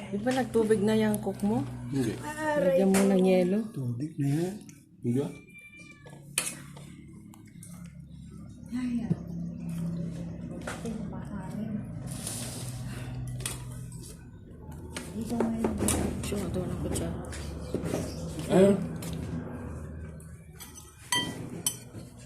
Di ba nagtubig na yung cook mo? Hindi. Lagyan mo ng yelo. Tubig na yan. Hindi ba? Siya, ito na ko siya. Ayun.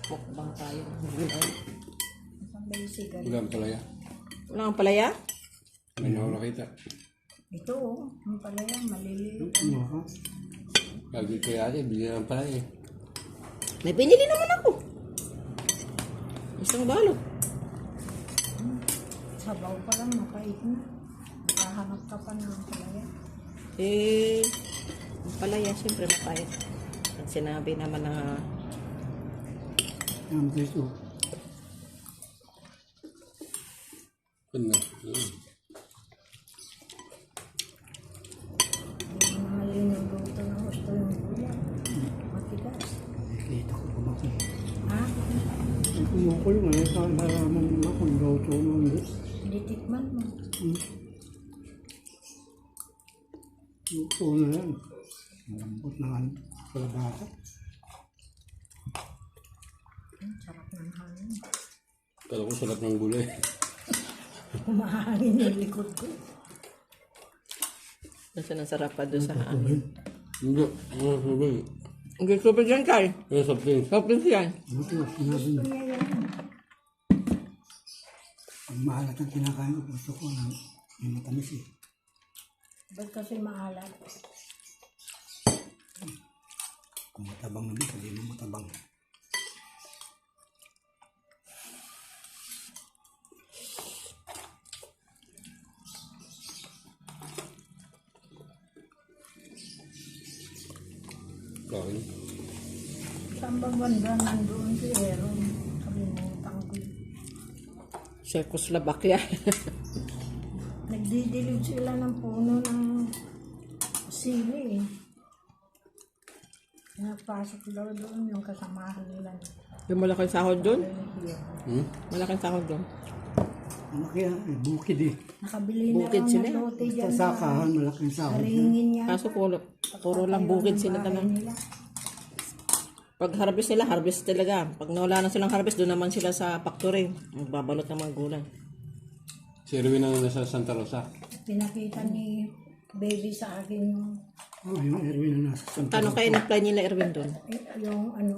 Mukbang tayo. Wala ang palaya. Wala kang palaya? May na ako nakita. Ito, yung palaya, maliliit. Ano ka? Lagi kaya ate, bigyan ng palaya eh. May pinili naman ako. Isang balot. Sabaw pa lang, mapait na. Nakahanap ka pa ng palaya. Eh, ang palaya, siyempre mapait. Ang sinabi naman na Yan dito. Ano? Hindi mo malinig luto ng gusto yung gulay. Matigas. Nakikita ko kumaki. Ha? Ay, kumukulo nga. Nalaman mo kung luto mo hindi. Hindi tikman mo. Luto na yan. Malambot na ang kalabasa. Sarap ng hangin. Kala ko sarap ng gulay. Kumahangin yung likod ko. nasa nasarap pa doon sa hangin. Hindi. Hindi. Ang gusto pa dyan, Kai. Yung soft drinks. Soft drinks yan. Luto, sinabi niya. Kaya yan. Ang maalat ang kinakain ko. Gusto ko na may matamis eh. Ba't kasi maalat? Kung matabang naman, hindi mo matabang. Kain. Saan ba banda nandoon si Aaron? Kalimutan ko. Czechoslovakia. Nagdidilig sila ng puno ng sili eh. Napasok daw doon yung kasamahan nila. Yung malaking sahod doon? Hmm? Malaking sahod doon. Ano kaya? Eh, bukid eh. Nakabili na Bukid raw sila. ng lote Sa dyan. sakahan, malaking sahod. Haringin niya. Kaso puro lang bukid sila talaga. Pag harvest nila, harvest talaga. Pag nawala na silang harvest, doon naman sila sa factory. Magbabalot ng mga gulay. Si Erwin ang nasa Santa Rosa. Pinakita ni baby sa akin Yung Erwin na nasa Santa Tanong kayo in-apply nila Erwin doon? yung ano,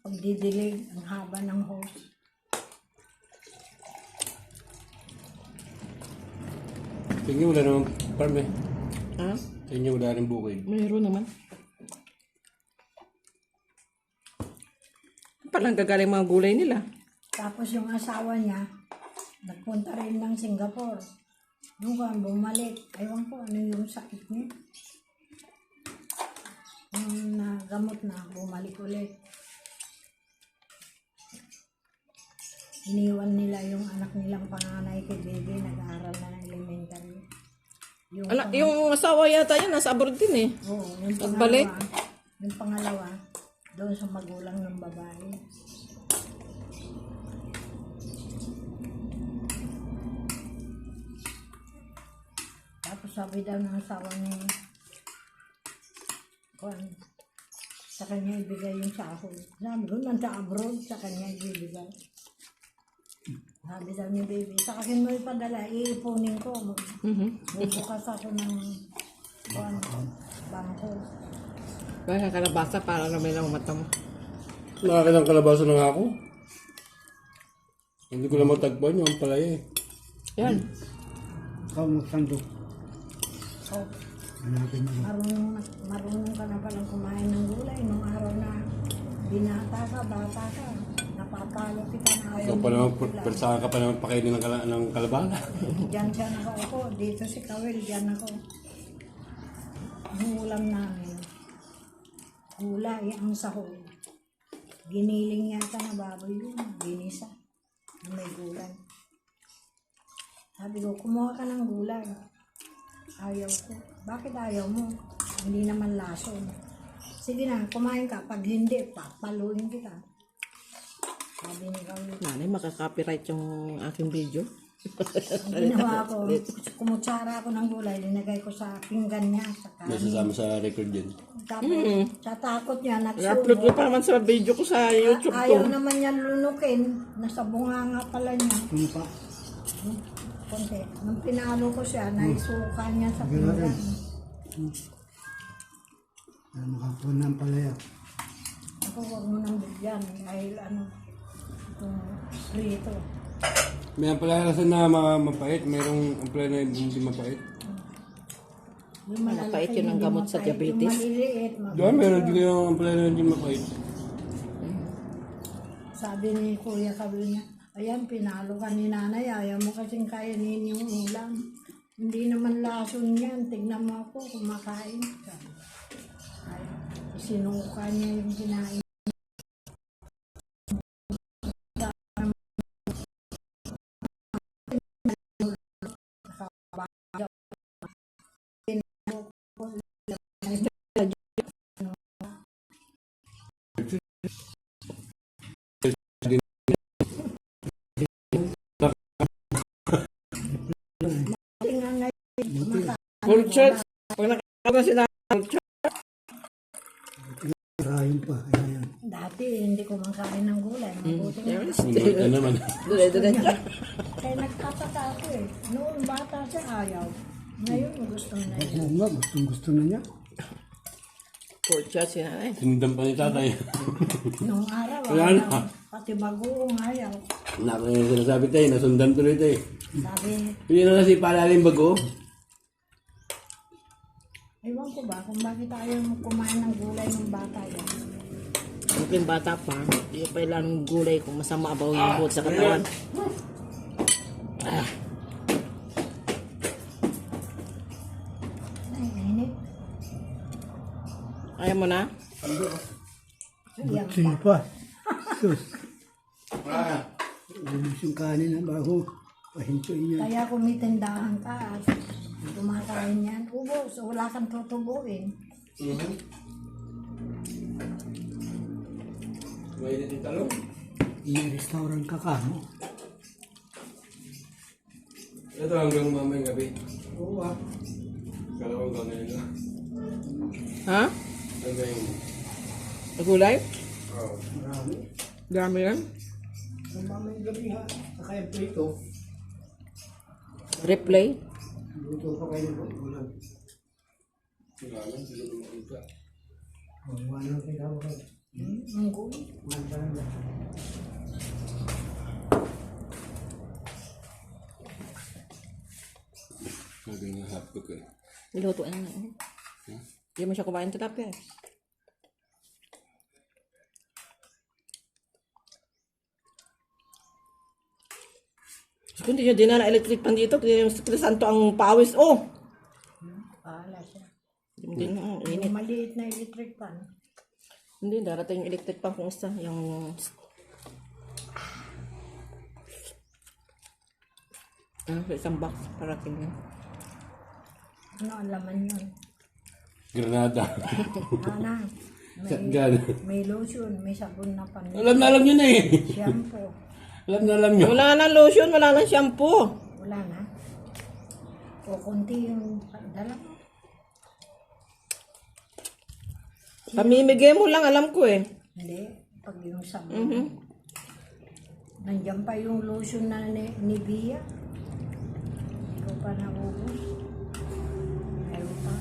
pagdidilig, ang haba ng hose. Sa inyo wala namang farm eh. Ha? Sa inyo wala rin bukid. Mayroon naman. Palang gagaling mga gulay nila. Tapos yung asawa niya, nagpunta rin ng Singapore. Nung bumalik, aywan ko ano yung sakit niya. Nung nagamot na, bumalik ulit. Iniwan nila yung anak nilang panganay kay baby, nag-aaral na ng elementary. Yung asawa yata yan, nasa abroad din eh. Oo, yung Nagbalik? yung pangalawa, doon sa magulang ng babae. Tapos sabi daw ng asawa ni Juan, sa kanya ibigay yung sahod. Sabi ko, nasa abroad, sa kanya ibigay. Sabi daw ni baby, sa akin mo ipadala, iipunin ko. Bubukas ako ng bangko. Kaya kalabasa para na may lang mata mo. Nakakitang kalabasa na nga ako. Hindi ko lang matagpuan yung palaya eh. Yan. Ikaw magsandok. Oh, Hanapin mo. marunong ka na palang kumain ng gulay. Nung araw na binata ka, bata ka, napapalo kita na ayaw Ikaw pa naman, persahan ka pa naman pakainin ng kalabala. Diyan siya nakaupo, dito si Kawel, diyan ako. Ang ulam namin, gulay ang sahog. Giniling yata na baboy yun, ginisa, na may gulay. Sabi ko, kumuha ka ng gulay. Ayaw ko. Bakit ayaw mo? Hindi naman lason. Sige na, kumain ka. Pag hindi, papaluin kita. Sabi ni Kawil. Nanay, makaka-copyright yung aking video. Ang ginawa ko, kumutsara ako ng gulay, linagay ko sa pinggan niya. May sasama sa record yan. Tapos, sa takot niya, I-upload ko nagsubo. pa naman sa video ko sa YouTube Ayaw ko. naman niya lunukin. Nasa bunganga pala niya. Yung pa. Konti. Nung pinalo ko siya, naisuka niya sa pinggan. Makakuha ng palaya. Ako, huwag mo nang bigyan. Dahil itong rito. May ampalaya kasi na mapait. Mayroong ampalaya na hindi mapait. Yung malalaki, Mapait yun ang hindi gamot sa mapait. diabetes. Yung maliliit, Diba, meron din yung ampalaya na hindi mapait. Sabi ni Kuya Kabil niya, ayan, pinalo ka ni nanay, ayaw mo kasing kainin yung ulam. Hindi naman lason yan, tignan mo ako, kumakain. Sabi. Ay, sinuka niya yung kinain. Tingnan nga yung kumakain. Full church. Pag nakakita si nanay, full church. Kain pa. Ayan. Dati, hindi ko makain ng gulay. Mabuti nga. Hindi ka naman. Dulay-dulay siya. Kaya nagtataka ako eh. Noon bata siya ayaw. Ngayon gusto na niya. Oo nga, gusto na niya. Full church si nanay. Tinidam pa ni tatay. Nung araw, Wala na. ayaw. Pati bagoong ayaw. Sinasabi tayo, nasundan tuloy tayo. Sabi, Hindi na kasi palalim bago. ewan ko ba kung bakit ayaw mo kumain ng gulay ng bata yan. Mungkin bata pa, hindi pa ilang gulay kung masama ba yung buhot sa katawan. Ah, Ay, init. ayaw mo na? Yan Sige pa. pa. Sus. Ubus yung kanin na bago. Pahintuin niya. Kaya kumitindahan ka at kumakain yan. Ubos, wala kang tutubuin. May din talong. I-restaurant ka ka, no? Ito hanggang mamayang gabi. Oo ah. Kala ko hanggang ngayon na. Ha? Hanggang yun. Gulay? Oo. Marami. Dami yan. Ang mamayang gabi ha. Saka yung prito. Replay? Luto pa kayo ng ulam. Kailangan, siguro makita. Wala nang kailangan ka. Ang gulay. Wala lang. Sabi nga hotdog eh. Niluto na na. Hindi mo siya kumain tilapia eh. Kung hindi nyo dinala electric pan dito, kaya yung santo ang pawis. Oh! Pahala siya. Hindi na, init. Yung maliit na electric pan. Hindi, darating yung electric pan kung isa. Yung... sa isang box, parating yun. Ano ang laman yun? Granada. Ana, Shotgun. may lotion, may sabon na pan. Alam na alam nyo na eh. Shampoo. Alam na alam nyo. Wala na lotion, wala na shampoo. Wala na. O kunti yung dala mo. Pamimigay mo lang, alam ko eh. Hindi. Pag yung sabon. Nandiyan pa yung lotion na Nivea. Hindi ko pa naubos. Meron pa.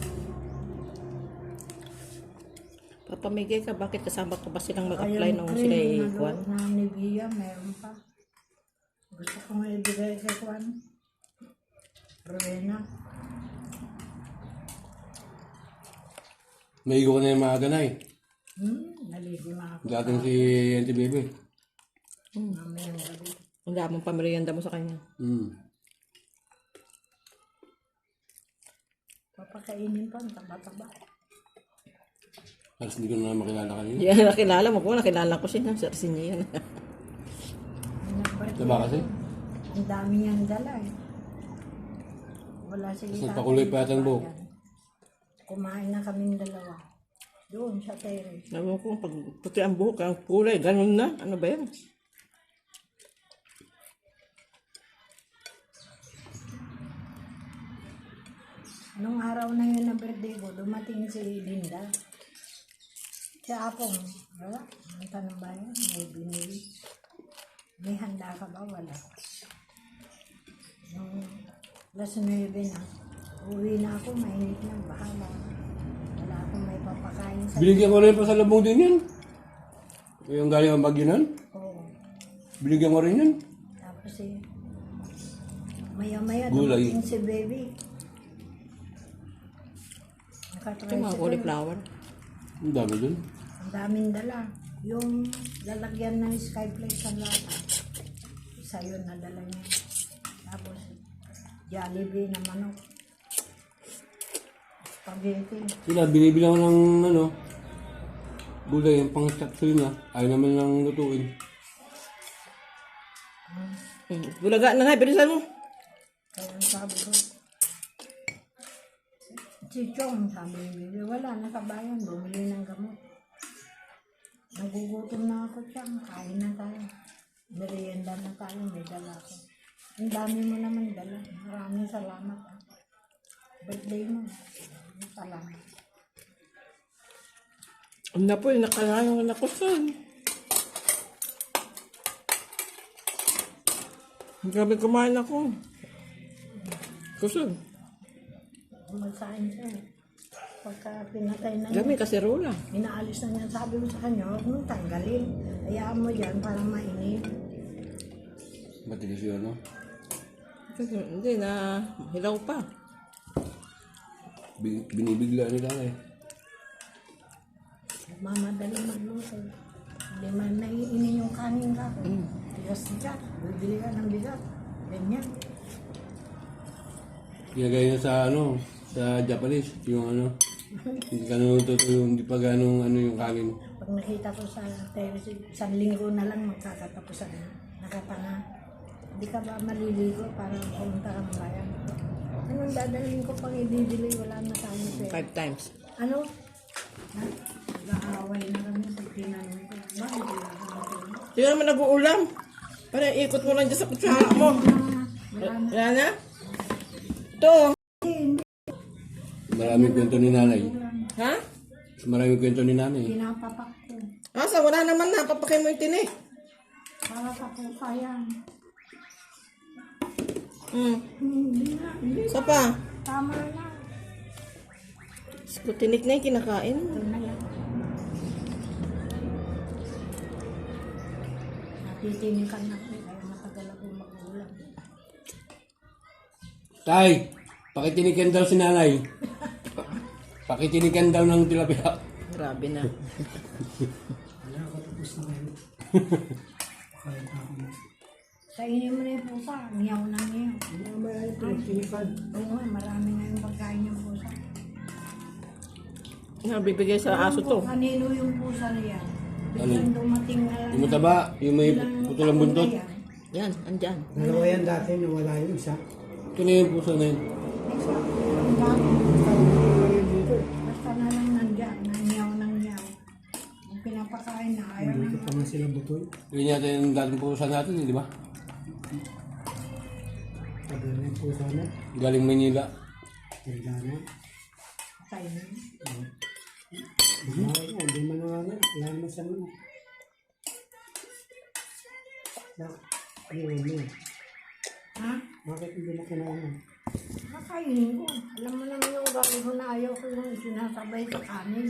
Papamigay ka, bakit kasama ka ba silang Kaya mag-apply nung sila ikuan? na Nivea, meron pa. Gusto kong ibigay kay Kwan. Rowena. Maigo ko na yung mga ganay. Naligo na ako. Dating si Auntie Bebe. Mamayang gabi. Ang damang pamerienda mo sa kanya. Papakainin pa, ang taba-taba. Tapos hindi ko na makilala kanina. Yan, nakilala mo ko, nakilala ko siya. Sarsi niya yan. Diba kasi? Ang dami niyang dala eh. Wala sige Tapos nagpakuloy pa yata ang buhok. Kumain na kaming dalawa. Doon sa terrace. Alam ko, pag puti ang buhok, ang kulay, ganun na. Ano ba yan? Nung araw na yun na birthday ko, dumating si Linda. Si Apong, wala. Ang tanong ba yan? May binili. May handa ka ba? Wala. Nung last 9 na, uwi na ako, mainit na, bahala. Wala akong may papakain sa Binigyan ko rin pa sa labong din yan. Yung galing ang bagyo nun. Oo. Binigyan ko rin yan. Tapos maya-maya Gulay. dumating si baby. Ito mga Nakatricycle. cauliflower. Ang dami dun. Ang daming dala. Yung lalagyan ng skyplate sa lata. Isa yun na dala niya. Tapos Jollibee na manok. Spaghetti. Sila, binibilang ko ng ano, gulay, yung pang-capsule niya. Ayaw naman lang lutuin. Bulaga na nga, bilisan mo. Kaya ang sabi ko, si Chong, sabi niya, wala, nasa bayan, bumili ng gamot. Nagugutom na ako siya, kain na tayo. Merienda na tayo, may dala ko. Ang dami mo naman dala. Maraming salamat. Ah. Birthday mo. Salamat. Ang napoy, nakalayong nakusan. Grabe kumain ako. Kusan. Magsain siya. Pagka pinatay na Dami niya, kaserola. inaalis na niya. Sabi ko sa kanya, huwag mong tanggalin. Hayaan mo dyan para mainit. Matigas yun, no? Hindi na, hilaw pa. Binibigla nila eh. Mamadali magluto. Hindi man naiinin yung kanin ka. Tigas ka. Bibili ka ng bigat. Ganyan. Ginagaya niya sa ano, sa Japanese, yung ano, hindi ka hindi pa ganong ano yung kanin. Pag nakita ko sa terrace, isang linggo na lang magkakatapos na. Nakapana. Hindi ka ba maliligo para pumunta ka ng bayan? Anong dadalhin ko pang ibibili? Wala na tayo pera. 5 times. Ano? Ha? Nag-aaway na kami pag tinanong ko. Bakit wala ka matulog? Hindi naman nag-uulam. Parang ikot mo lang dyan sa kutsara mo. Wala na. Wala na? Ito. Maraming kwento ni nanay. Ha? Maraming kwento ni nanay. Pinapapak ko. Asa, wala naman na. Papakay mo yung tinik. Para sa pusa yan. Hindi Hindi. Isa pa. Tama na. Tinik na yung kinakain. Ito na yan. Natitinikan na ko. Kaya matagal ako mag-ulam. Tay, pakitinikan daw si nanay. Pakitinikan daw ng tilapia. Grabe na. Wala ako tapos na ngayon. Kaya na ako na. Kainin mo na yung pusa. Niyaw na niyaw. Mamaya yung pinagtinikan. Oo nga, marami nga yung pagkain yung pusa. Bibigay sa aso to. Kanino yung pusa niya? Ano? Biglang dumating na lang. Yung mataba, yung may putulang buntot. Yan, andyan. Dalawa yan dati, nawala yung isa. Ito na yung puso na yun. Basta na lang nandiyan, nanyaw ng nyaw. Yung pinapakain na ayaw Dito na. pa nga sila butoy. Yun yata yung dating puso natin, di ba? Sabi na yung pusa na. Galing Manila. Tanda na. Patay na. Hindi man nga nga. Wala naman sa mga. Ayun mo. Ha? Bakit hindi mo kinain? Kakainin ko. Alam mo naman yung gawin ko na ayaw ko yung sinasabay sa kanin.